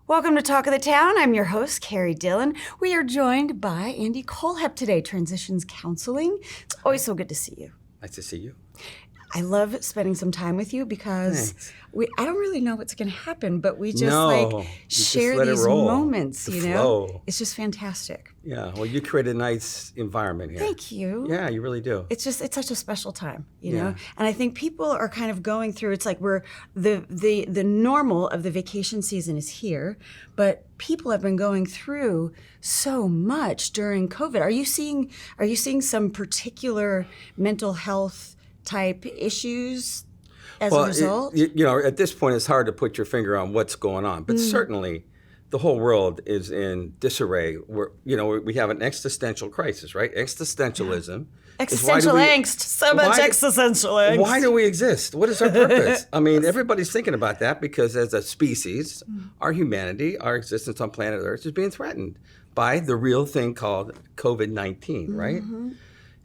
Welcome to Talk of the Town. I'm your host, Carrie Dillon. We are joined by AndyKohlhepp today, Transitions Counseling. It's always so good to see you. Nice to see you. I love spending some time with you because Thanks. I don't really know what's going to happen, but we just share let it these roll. moments, The you know? flow. It's just fantastic. Yeah, well, you create a nice environment here. Thank you. Yeah, you really do. It's such a special time, you Yeah. know? And I think people are kind of going through, it's like the normal of the vacation season is here, but people have been going through so much during COVID. Are you seeing some particular mental health type issues as a result? At this point, it's hard to put your finger on what's going on, but certainly the whole world is in disarray. We have an existential crisis, right? Existentialism. Existential angst. So much existential angst. Why do we exist? What is our purpose? I mean, everybody's thinking about that because as a species, our humanity, our existence on planet Earth is being threatened by the real thing called COVID-19, right?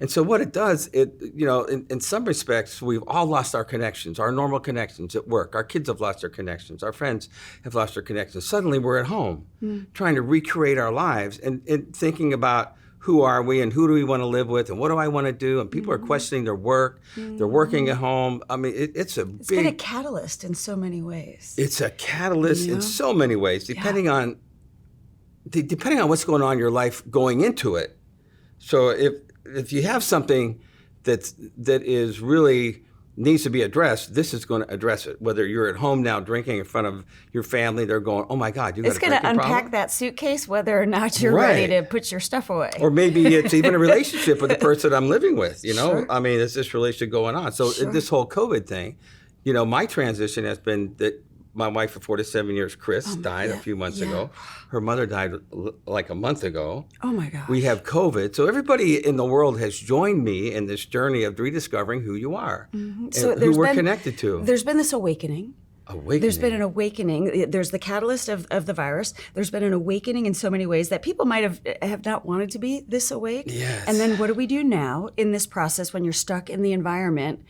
And so what it does, in some respects, we've all lost our connections, our normal connections at work. Our kids have lost their connections. Our friends have lost their connections. Suddenly we're at home trying to recreate our lives and thinking about who are we and who do we want to live with and what do I want to do? And people are questioning their work. They're working at home. I mean, it's been a catalyst in so many ways. It's a catalyst in so many ways, depending on what's going on in your life going into it. So if you have something that is really needs to be addressed, this is going to address it. Whether you're at home now drinking in front of your family, they're going, "Oh my God, you got a drinking problem?" It's going to unpack that suitcase, whether or not you're ready to put your stuff away. Or maybe it's even a relationship with the person I'm living with. You know, Sure. I mean, there's this relationship going on. So this whole COVID thing, my transition has been that. My wife for 47 years, Chris, died a few months ago. Her mother died like a month ago. Oh my gosh. We have COVID. So everybody in the world has joined me in this journey of rediscovering who you are and who we're connected to. There's been this awakening. There's been an awakening. There's the catalyst of the virus. There's been an awakening in so many ways that people might have not wanted to be this awake. Yes. And then what do we do now in this process when you're stuck in the environment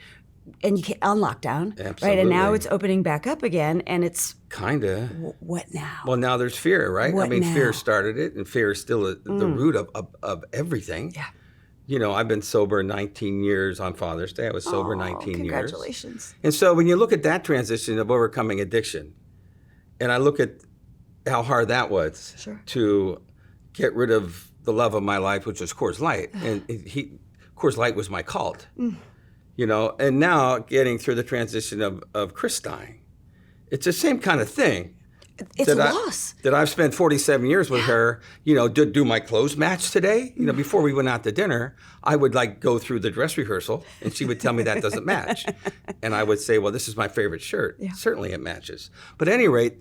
and you can't on lockdown, Absolutely. right? And now it's opening back up again, and it's kinda. What now? Well, now there's fear, right? What I mean, now? fear started it, and fear is still the root of everything. Yeah. I've been sober 19 years on Father's Day. I was sober 19 years. Congratulations. And so when you look at that transition of overcoming addiction, and I look at how hard that was to get rid of the love of my life, which was Coors Light, and Coors Light was my cult. And now getting through the transition of Chris dying, it's the same kind of thing. It's loss. That I've spent 47 years with her, do my clothes match today? Before we went out to dinner, I would go through the dress rehearsal and she would tell me that doesn't match. And I would say, well, this is my favorite shirt. Yeah. Certainly it matches. But at any rate,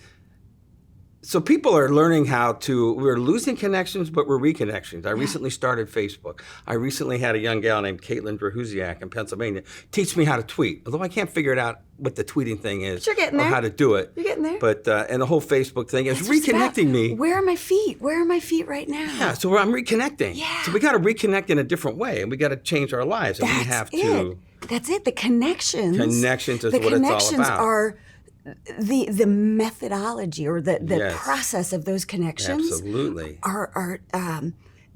so people are learning we're losing connections, but we're reconnections. I recently started Facebook. I recently had a young gal named Caitlin Drahuziak in Pennsylvania teach me how to tweet, although I can't figure it out what the tweeting thing is. But you're getting there. Or how to do it. You're getting there. But, and the whole Facebook thing is reconnecting me. Where are my feet? Where are my feet right now? Yeah, so I'm reconnecting. Yeah. So we got to reconnect in a different way, and we got to change our lives. And we have to. That's it. The connections. Connections is what it's all about. The connections are the methodology or the process of those connections. Absolutely. Are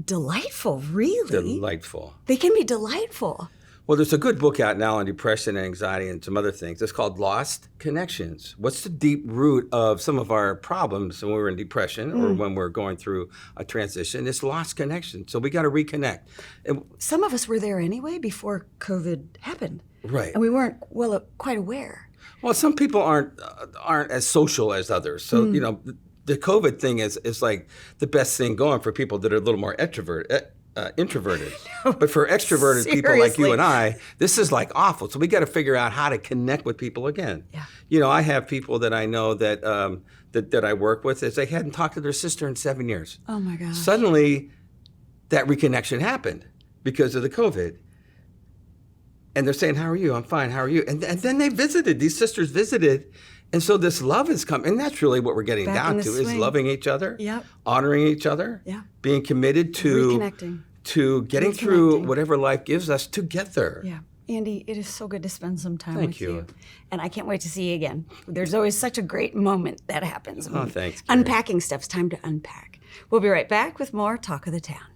delightful, really. Delightful. They can be delightful. Well, there's a good book out now on depression and anxiety and some other things. It's called Lost Connections. What's the deep root of some of our problems when we're in depression or when we're going through a transition? It's lost connection. So we got to reconnect. And some of us were there anyway before COVID happened. Right. And we weren't quite aware. Well, some people aren't as social as others. So, the COVID thing is like the best thing going for people that are a little more introverted. But for extroverted people like you and I, this is awful. So we got to figure out how to connect with people again. Yeah. I have people that I know that I work with is they hadn't talked to their sister in 7 years. Oh my gosh. Suddenly, that reconnection happened because of the COVID. And they're saying, "How are you?" "I'm fine. How are you?" And then they visited. These sisters visited. And so this love has come. And that's really what we're getting down to is loving each other, honoring each other, being committed to reconnecting. To getting through whatever life gives us together. Yeah. Andy, it is so good to spend some time Thank with you. you. And I can't wait to see you again. There's always such a great moment that happens. Oh, thanks, Carrie. Unpacking stuff's time to unpack. We'll be right back with more Talk of the Town.